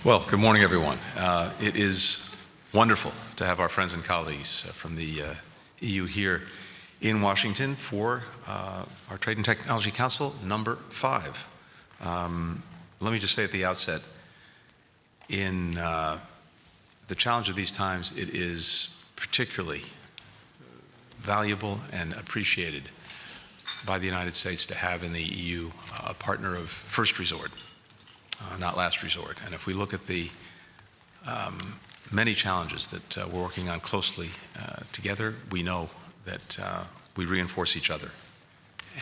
Well, good morning, everyone. It is wonderful to have our friends and colleagues from the EU here in Washington for our Trade and Technology Council number 5. Let me just say at the outset, in the challenge of these times, it is particularly valuable and appreciated by the United States to have in the EU a partner of first resort, not last resort. And if we look at the many challenges that we're working on closely together, we know that we reinforce each other,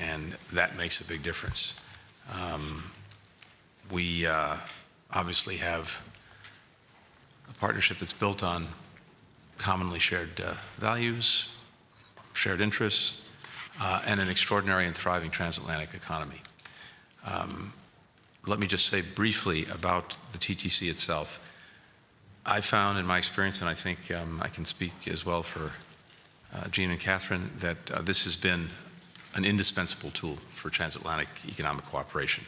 and that makes a big difference. We obviously have a partnership that's built on commonly shared values, shared interests, and an extraordinary and thriving transatlantic economy. Let me just say briefly about the TTC itself. I found in my experience, and I think I can speak as well for Jean and Catherine, that this has been an indispensable tool for transatlantic economic cooperation.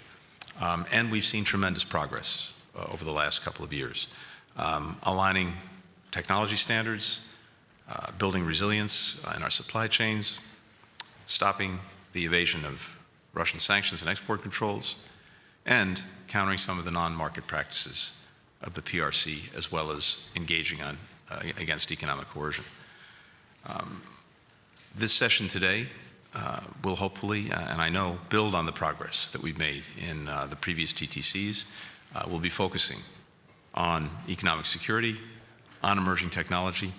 And we've seen tremendous progress over the last couple of years, aligning technology standards, building resilience in our supply chains, stopping the evasion of Russian sanctions and export controls, and countering some of the non-market practices of the PRC, as well as engaging on against economic coercion. This session today will hopefully, and I know, build on the progress that we've made in the previous TTCs. We'll be focusing on economic security, on emerging technology,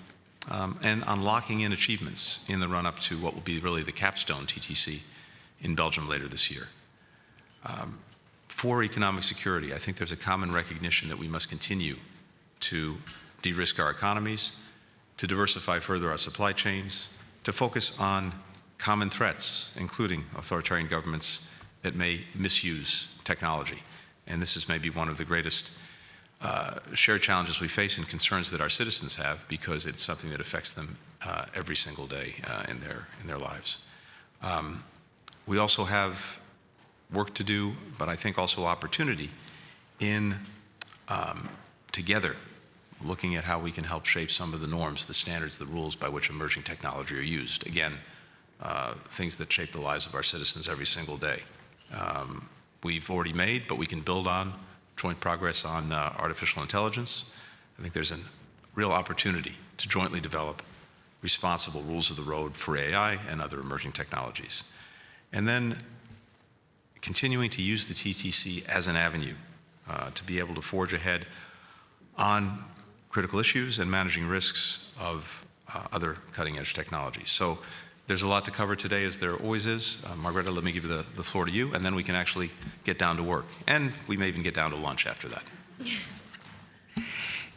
and on locking in achievements in the run-up to what will be really the capstone TTC in Belgium later this year. For economic security, I think there's a common recognition that we must continue to de-risk our economies, to diversify further our supply chains, to focus on common threats, including authoritarian governments that may misuse technology. And this is maybe one of the greatest shared challenges we face and concerns that our citizens have, because it's something that affects them every single day in their lives. We also have work to do, but I think also opportunity in together looking at how we can help shape some of the norms, the standards, the rules by which emerging technology are used. Again, things that shape the lives of our citizens every single day. We've already made, but we can build on joint progress on artificial intelligence. I think there's a real opportunity to jointly develop responsible rules of the road for AI and other emerging technologies. And then continuing to use the TTC as an avenue to be able to forge ahead on critical issues and managing risks of other cutting-edge technologies. So there's a lot to cover today, as there always is. Margareta, let me give the floor to you, and then we can actually get down to work. And we may even get down to lunch after that.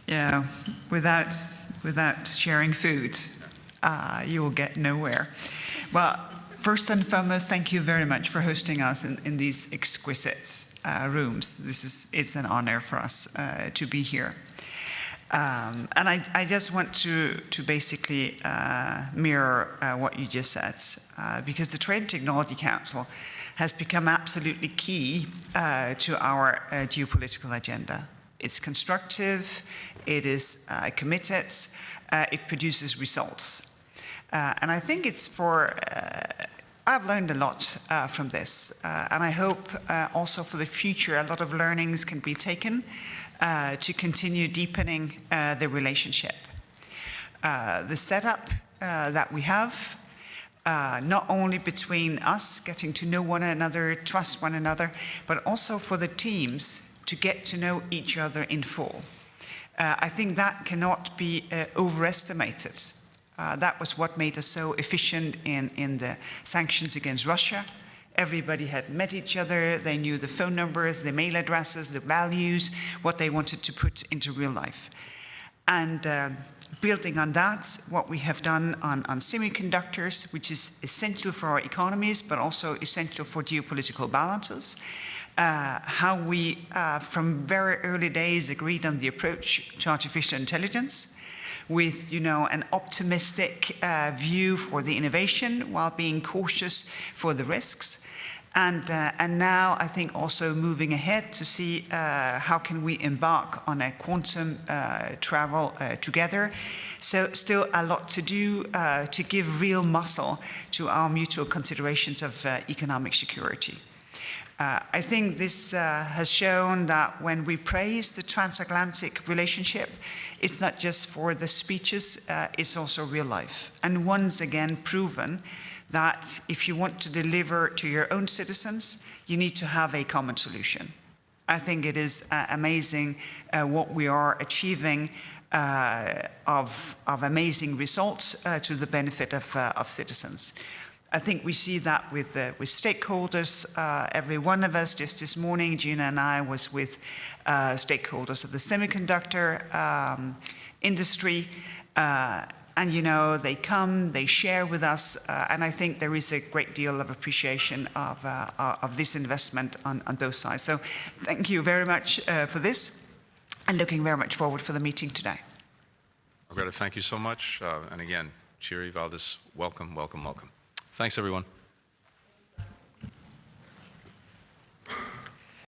Yeah, without sharing food, you will get nowhere. Well, first and foremost, thank you very much for hosting us in these exquisite rooms. It's an honor for us to be here. And I just want to basically mirror what you just said, because the Trade and Technology Council has become absolutely key to our geopolitical agenda. It's constructive, it is committed, it produces results. And I think it's I've learned a lot from this, and I hope also for the future a lot of learnings can be taken to continue deepening the relationship. The setup that we have, not only between us getting to know one another, trust one another, but also for the teams to get to know each other in full. I think that cannot be overestimated. That was what made us so efficient in the sanctions against Russia. Everybody had met each other, they knew the phone numbers, the mail addresses, the values, what they wanted to put into real life. And building on that, what we have done on semiconductors, which is essential for our economies, but also essential for geopolitical balances. How we, from very early days, agreed on the approach to artificial intelligence, with an optimistic view for the innovation while being cautious for the risks. And now I think also moving ahead to see how can we embark on a quantum travel together. So still a lot to do to give real muscle to our mutual considerations of economic security. I think this has shown that when we praise the transatlantic relationship, it's not just for the speeches, it's also real life. And once again proven that if you want to deliver to your own citizens, you need to have a common solution. I think it is amazing what we are achieving of amazing results to the benefit of citizens. I think we see that with stakeholders. Every one of us, just this morning, Gina and I was with stakeholders of the semiconductor industry. And, you know, they come, they share with us, and I think there is a great deal of appreciation of this investment on both sides. So thank you very much for this, and looking very much forward for the meeting today. Margrethe, thank you so much. And again, Thierry, Valdis, welcome, welcome, welcome. Thanks, everyone.